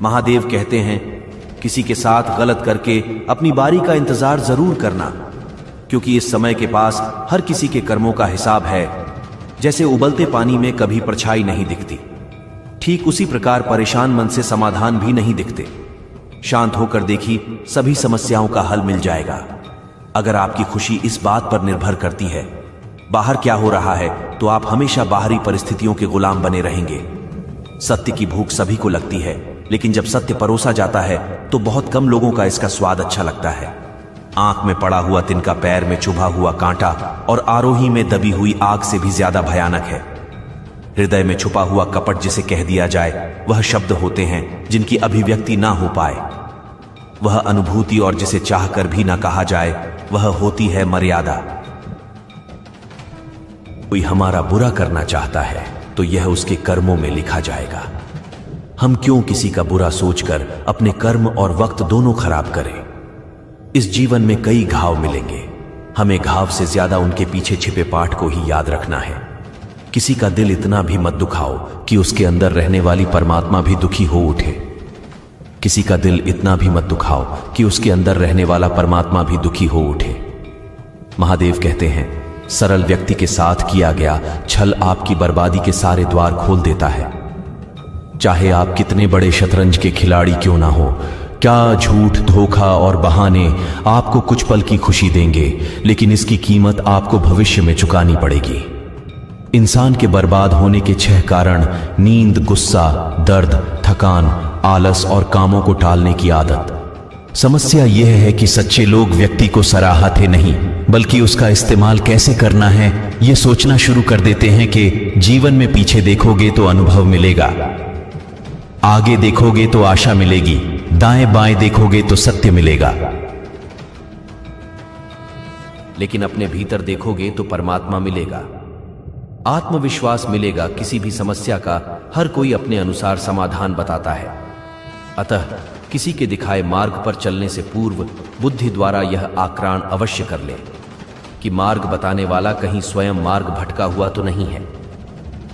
महादेव कहते हैं, किसी के साथ गलत करके अपनी बारी का इंतजार जरूर करना, क्योंकि इस समय के पास हर किसी के कर्मों का हिसाब है। जैसे उबलते पानी में कभी परछाई नहीं दिखती, ठीक उसी प्रकार परेशान मन से समाधान भी नहीं दिखते। शांत होकर देखी, सभी समस्याओं का हल मिल जाएगा। अगर आपकी खुशी इस बात पर निर्भर करती है बाहर क्या हो रहा है, तो आप हमेशा बाहरी परिस्थितियों के गुलाम बने रहेंगे। सत्य की भूख सभी को लगती है, लेकिन जब सत्य परोसा जाता है तो बहुत कम लोगों का इसका स्वाद अच्छा लगता है। आंख में पड़ा हुआ तिनका पैर में चुभा हुआ कांटा और आरोही में दबी हुई आग से भी ज्यादा भयानक है। हृदय में छुपा हुआ कपट जिसे कह दिया जाए, वह शब्द होते हैं जिनकी अभिव्यक्ति ना हो पाए। वह अनुभूति और जिसे चाहकर भी ना कहा जाए, वह होती है मर्यादा। कोई हमारा बुरा करना चाहता है तो यह उसके कर्मों में लिखा जाएगा। हम क्यों किसी का बुरा सोचकर अपने कर्म और वक्त दोनों खराब करें। इस जीवन में कई घाव मिलेंगे, हमें घाव से ज्यादा उनके पीछे छिपे पाठ को ही याद रखना है। किसी का दिल इतना भी मत दुखाओ कि उसके अंदर रहने वाली परमात्मा भी दुखी हो उठे। किसी का दिल इतना भी मत दुखाओ कि उसके अंदर रहने वाला परमात्मा भी दुखी हो उठे। महादेव कहते हैं, सरल व्यक्ति के साथ किया गया छल आपकी बर्बादी के सारे द्वार खोल देता है। चाहे आप कितने बड़े शतरंज के खिलाड़ी क्यों ना हो, क्या झूठ, धोखा और बहाने आपको कुछ पल की खुशी देंगे, लेकिन इसकी कीमत आपको भविष्य में चुकानी पड़ेगी। इंसान के बर्बाद होने के 6 कारण: नींद, गुस्सा, दर्द, थकान, आलस और कामों को टालने की आदत। समस्या यह है कि सच्चे लोग व्यक्ति को सराहते नहीं, बल्कि उसका इस्तेमाल कैसे करना है यह सोचना शुरू कर देते हैं। कि जीवन में पीछे देखोगे तो अनुभव मिलेगा, आगे देखोगे तो आशा मिलेगी, दाएं बाएं देखोगे तो सत्य मिलेगा, लेकिन अपने भीतर देखोगे तो परमात्मा मिलेगा, आत्मविश्वास मिलेगा। किसी भी समस्या का हर कोई अपने अनुसार समाधान बताता है। अतः किसी के दिखाए मार्ग पर चलने से पूर्व बुद्धि द्वारा यह आक्राण अवश्य कर ले कि मार्ग बताने वाला कहीं स्वयं मार्ग भटका हुआ तो नहीं है।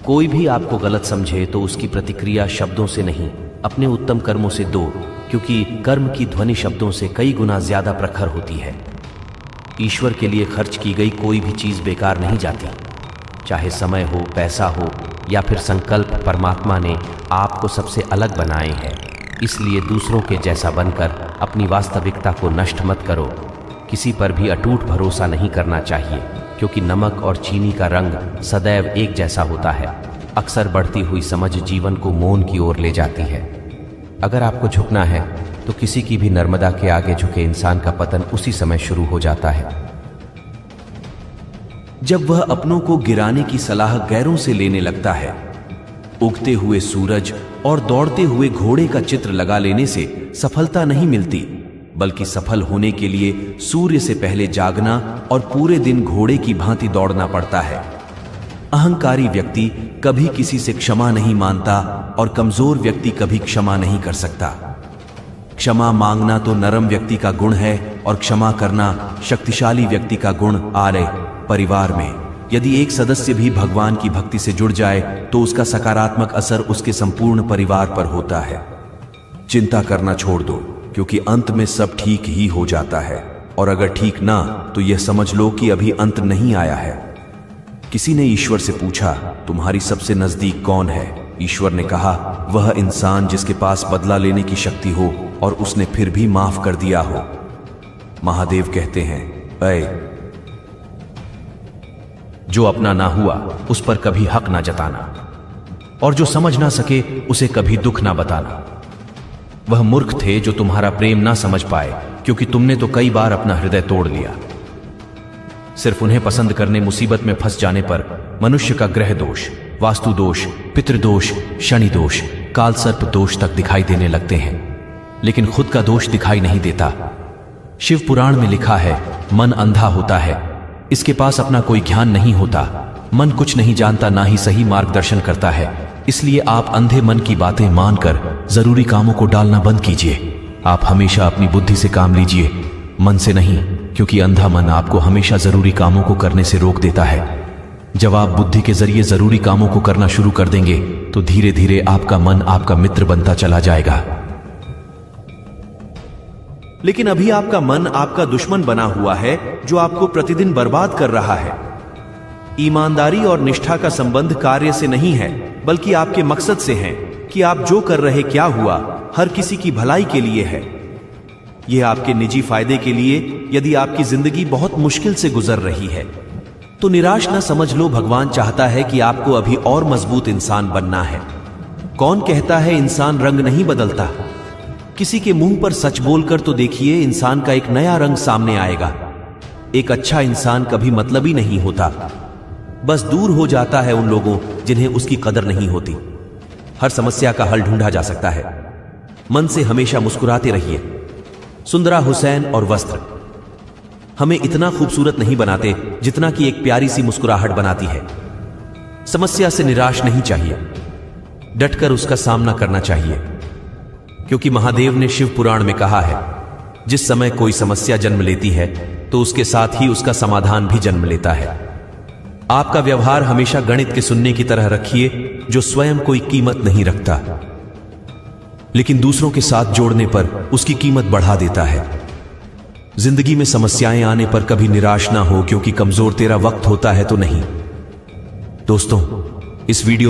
कोई भी आपको गलत समझे तो उसकी प्रतिक्रिया शब्दों से नहीं, अपने उत्तम कर्मों से दो, क्योंकि कर्म की ध्वनि शब्दों से कई गुना ज्यादा प्रखर होती है। ईश्वर के लिए खर्च की गई कोई भी चीज बेकार नहीं जाती, चाहे समय हो, पैसा हो या फिर संकल्प। परमात्मा ने आपको सबसे अलग बनाए हैं, इसलिए दूसरों के जैसा बनकर अपनी वास्तविकता को नष्ट मत करो। किसी पर भी अटूट भरोसा नहीं करना चाहिए, क्योंकि नमक और चीनी का रंग सदैव एक जैसा होता है। अक्सर बढ़ती हुई समझ जीवन को मौन की ओर ले जाती है। अगर आपको झुकना है तो किसी की भी नर्मदा के आगे झुके इंसान का पतन उसी समय शुरू हो जाता है जब वह अपनों को गिराने की सलाह गैरों से लेने लगता है। उगते हुए सूरज और दौड़ते हुए घोड़े का चित्र लगा लेने से सफलता नहीं मिलती, बल्कि सफल होने के लिए सूर्य से पहले जागना और पूरे दिन घोड़े की भांति दौड़ना पड़ता है। अहंकारी व्यक्ति कभी किसी से क्षमा नहीं मांगता और कमजोर व्यक्ति कभी क्षमा नहीं कर सकता। क्षमा मांगना तो नरम व्यक्ति का गुण है और क्षमा करना शक्तिशाली व्यक्ति का गुण। आरे परिवार में यदि एक सदस्य भी भगवान की भक्ति से जुड़ जाए तो उसका सकारात्मक असर उसके संपूर्ण परिवार पर होता है। चिंता करना छोड़ दो, क्योंकि अंत में सब ठीक ही हो जाता है, और अगर ठीक ना तो यह समझ लो कि अभी अंत नहीं आया है। किसी ने ईश्वर से पूछा, तुम्हारी सबसे नजदीक कौन है? ईश्वर ने कहा, वह इंसान जिसके पास बदला लेने की शक्ति हो और उसने फिर भी माफ कर दिया हो। महादेव कहते हैं, ऐ जो अपना ना हुआ उस पर कभी हक ना जताना, और जो समझ ना सके उसे कभी दुख ना बताना। वह मूर्ख थे जो तुम्हारा प्रेम ना समझ पाए, क्योंकि तुमने तो कई बार अपना हृदय तोड़ लिया। सिर्फ उन्हें पसंद करने मुसीबत में फंस जाने पर मनुष्य का ग्रह दोष, वास्तु दोष, पितृदोष, शनि दोष, काल सर्प दोष तक दिखाई देने लगते हैं, लेकिन खुद का दोष दिखाई नहीं देता। शिव पुराण में लिखा है, मन अंधा होता है, इसके पास अपना कोई ज्ञान नहीं होता। मन कुछ नहीं जानता, ना ही सही मार्गदर्शन करता है। इसलिए आप अंधे मन की बातें मानकर जरूरी कामों को डालना बंद कीजिए। आप हमेशा अपनी बुद्धि से काम लीजिए, मन से नहीं, क्योंकि अंधा मन आपको हमेशा जरूरी कामों को करने से रोक देता है। जब आप बुद्धि के जरिए जरूरी कामों को करना शुरू कर देंगे तो धीरे धीरे आपका मन आपका मित्र बनता चला जाएगा। लेकिन अभी आपका मन आपका दुश्मन बना हुआ है जो आपको प्रतिदिन बर्बाद कर रहा है। ईमानदारी और निष्ठा का संबंध कार्य से नहीं है, बल्कि आपके मकसद से है कि आप जो कर रहे क्या हुआ हर किसी की भलाई के लिए है। यह आपके निजी फायदे के लिए। यदि आपकी जिंदगी बहुत मुश्किल से गुजर रही है तो निराश न समझ लो। भगवान चाहता है कि आपको अभी और मजबूत इंसान बनना है। कौन कहता है इंसान रंग नहीं बदलता? किसी के मुंह पर सच बोलकर तो देखिए, इंसान का एक नया रंग सामने आएगा। एक अच्छा इंसान कभी मतलबी नहीं होता, बस दूर हो जाता है उन लोगों जिन्हें उसकी कदर नहीं होती। हर समस्या का हल ढूंढा जा सकता है। मन से हमेशा मुस्कुराते रहिए। सुंदरा हुसैन और वस्त्र हमें इतना खूबसूरत नहीं बनाते जितना कि एक प्यारी सी मुस्कुराहट बनाती है। समस्या से निराश नहीं चाहिए, डटकर उसका सामना करना चाहिए, क्योंकि महादेव ने शिव पुराण में कहा है, जिस समय कोई समस्या जन्म लेती है तो उसके साथ ही उसका समाधान भी जन्म लेता है। आपका व्यवहार हमेशा गणित के सुनने की तरह रखिए, जो स्वयं कोई कीमत नहीं रखता, लेकिन दूसरों के साथ जोड़ने पर उसकी कीमत बढ़ा देता है। जिंदगी में समस्याएं आने पर कभी निराश ना हो, क्योंकि कमजोर तेरा वक्त होता है तो नहीं। दोस्तों, इस वीडियो